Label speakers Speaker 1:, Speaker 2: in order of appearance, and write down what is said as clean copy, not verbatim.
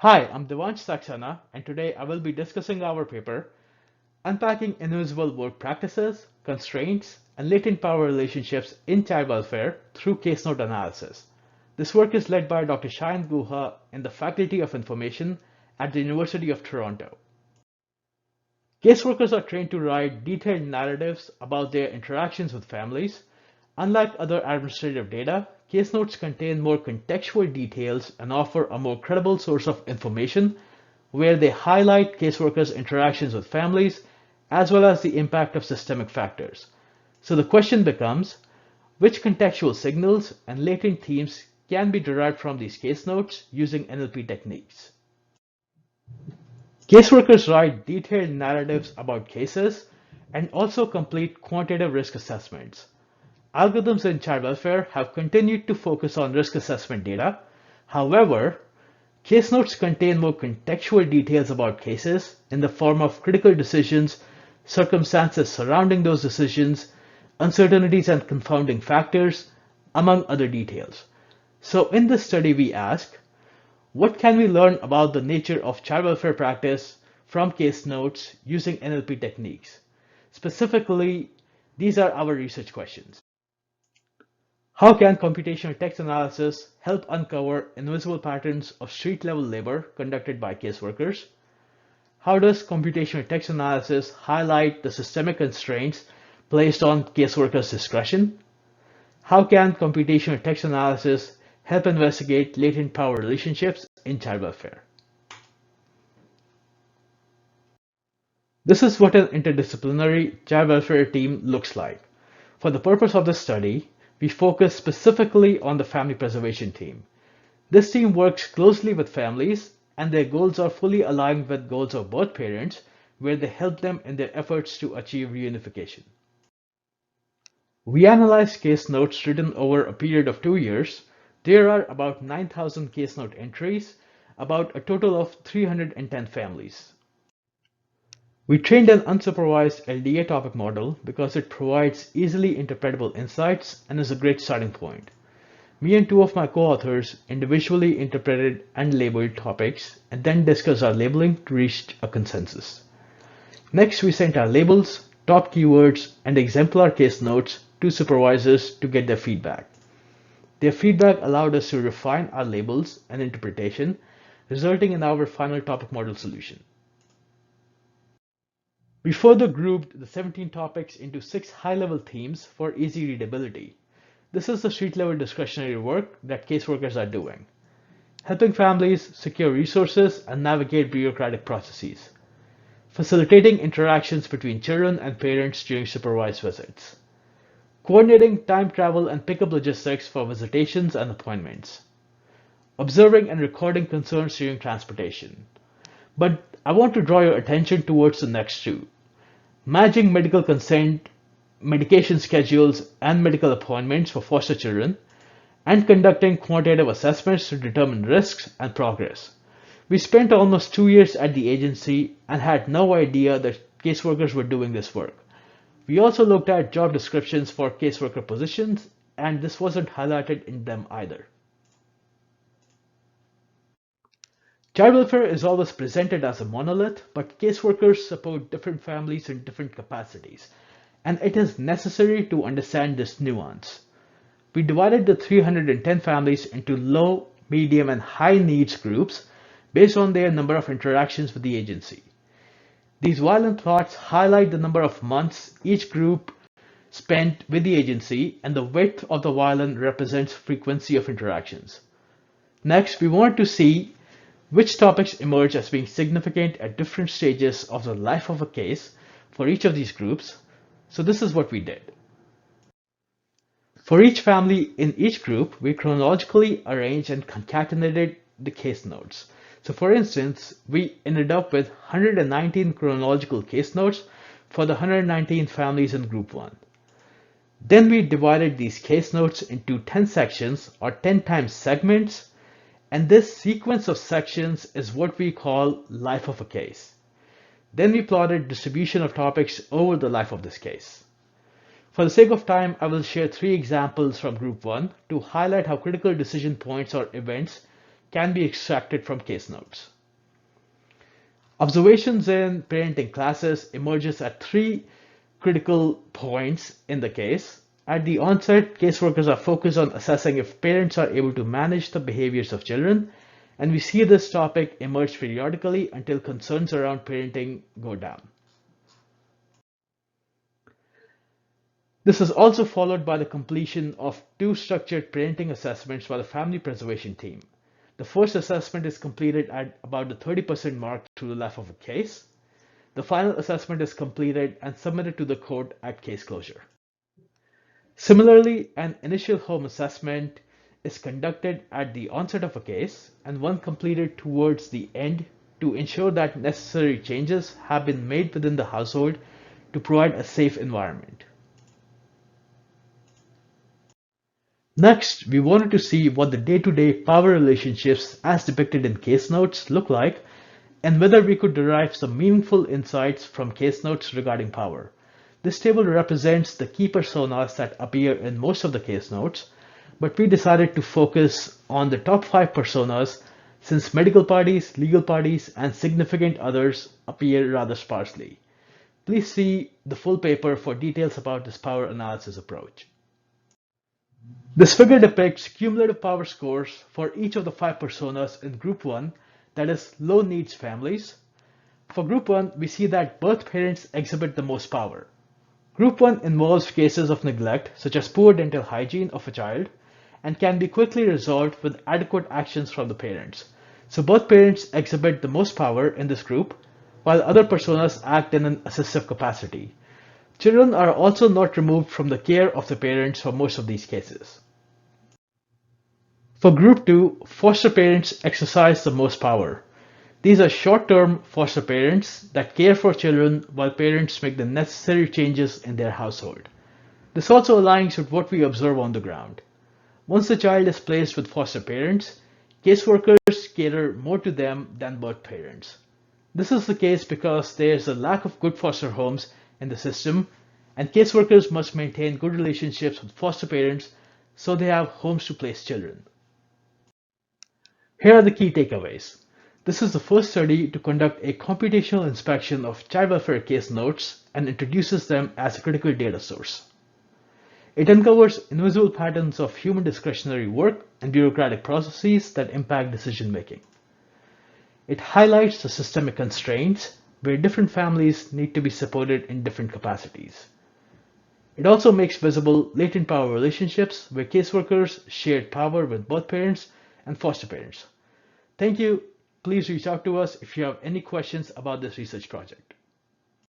Speaker 1: Hi, I'm Devansh Saxena, and today I will be discussing our paper, Unpacking Invisible Work Practices, Constraints, and Latent Power Relationships in Child Welfare through Casenote Analysis. This work is led by Dr. Shion Guha in the Faculty of Information at the University of Toronto. Caseworkers are trained to write detailed narratives about their interactions with families. Unlike other administrative data, case notes contain more contextual details and offer a more credible source of information where they highlight caseworkers' interactions with families as well as the impact of systemic factors. So the question becomes, which contextual signals and latent themes can be derived from these case notes using NLP techniques? Caseworkers write detailed narratives about cases and also complete quantitative risk assessments. Algorithms in child welfare have continued to focus on risk assessment data. However, case notes contain more contextual details about cases in the form of critical decisions, circumstances surrounding those decisions, uncertainties and confounding factors, among other details. So in this study, we ask, what can we learn about the nature of child welfare practice from case notes using NLP techniques? Specifically, these are our research questions. How can computational text analysis help uncover invisible patterns of street-level labor conducted by caseworkers? How does computational text analysis highlight the systemic constraints placed on caseworkers' discretion? How can computational text analysis help investigate latent power relationships in child welfare? This is what an interdisciplinary child welfare team looks like. For the purpose of this study, we focus specifically on the family preservation team. This team works closely with families, and their goals are fully aligned with goals of both parents, where they help them in their efforts to achieve reunification. We analyzed case notes written over a period of 2 years. There are about 9,000 case note entries, about a total of 310 families. We trained an unsupervised LDA topic model because it provides easily interpretable insights and is a great starting point. Me and two of my co-authors individually interpreted and labeled topics and then discussed our labeling to reach a consensus. Next, we sent our labels, top keywords, and exemplar case notes to supervisors to get their feedback. Their feedback allowed us to refine our labels and interpretation, resulting in our final topic model solution. We further grouped the 17 topics into 6 high-level themes for easy readability. This is the street-level discretionary work that caseworkers are doing, helping families secure resources and navigate bureaucratic processes, facilitating interactions between children and parents during supervised visits, coordinating time travel and pickup logistics for visitations and appointments, observing and recording concerns during transportation. But I want to draw your attention towards the next two. Managing medical consent, medication schedules, and medical appointments for foster children, and conducting quantitative assessments to determine risks and progress. We spent almost 2 years at the agency and had no idea that caseworkers were doing this work. We also looked at job descriptions for caseworker positions, and this wasn't highlighted in them either. Child welfare is always presented as a monolith, but caseworkers support different families in different capacities, and it is necessary to understand this nuance. We divided the 310 families into low, medium, and high needs groups based on their number of interactions with the agency. These violent plots highlight the number of months each group spent with the agency, and the width of the violin represents frequency of interactions. Next, we wanted to see which topics emerge as being significant at different stages of the life of a case for each of these groups. So this is what we did. For each family in each group, we chronologically arranged and concatenated the case notes. So for instance, we ended up with 119 chronological case notes for the 119 families in group 1. Then we divided these case notes into 10 sections or 10 times segments, and this sequence of sections is what we call life of a case. Then we plotted distribution of topics over the life of this case. For the sake of time, I will share 3 examples from Group 1 to highlight how critical decision points or events can be extracted from case notes. Observations in parenting classes emerges at three critical points in the case. At the onset, caseworkers are focused on assessing if parents are able to manage the behaviors of children, and we see this topic emerge periodically until concerns around parenting go down. This is also followed by the completion of two structured parenting assessments by the family preservation team. The first assessment is completed at about the 30% mark to the left of a case. The final assessment is completed and submitted to the court at case closure. Similarly, an initial home assessment is conducted at the onset of a case and one completed towards the end to ensure that necessary changes have been made within the household to provide a safe environment. Next, we wanted to see what the day-to-day power relationships as depicted in case notes look like and whether we could derive some meaningful insights from case notes regarding power. This table represents the key personas that appear in most of the case notes, but we decided to focus on the top 5 personas since medical parties, legal parties, and significant others appear rather sparsely. Please see the full paper for details about this power analysis approach. This figure depicts cumulative power scores for each of the 5 personas in Group 1, that is, low needs families. For Group 1, we see that both parents exhibit the most power. Group 1 involves cases of neglect, such as poor dental hygiene of a child, and can be quickly resolved with adequate actions from the parents. So both parents exhibit the most power in this group, while other personas act in an assistive capacity. Children are also not removed from the care of the parents for most of these cases. For Group 2, foster parents exercise the most power. These are short-term foster parents that care for children while parents make the necessary changes in their household. This also aligns with what we observe on the ground. Once the child is placed with foster parents, caseworkers cater more to them than both parents. This is the case because there is a lack of good foster homes in the system, and caseworkers must maintain good relationships with foster parents so they have homes to place children. Here are the key takeaways. This is the first study to conduct a computational inspection of child welfare case notes and introduces them as a critical data source. It uncovers invisible patterns of human discretionary work and bureaucratic processes that impact decision making. It highlights the systemic constraints where different families need to be supported in different capacities. It also makes visible latent power relationships where caseworkers share power with both parents and foster parents. Thank you. Please reach out to us if you have any questions about this research project.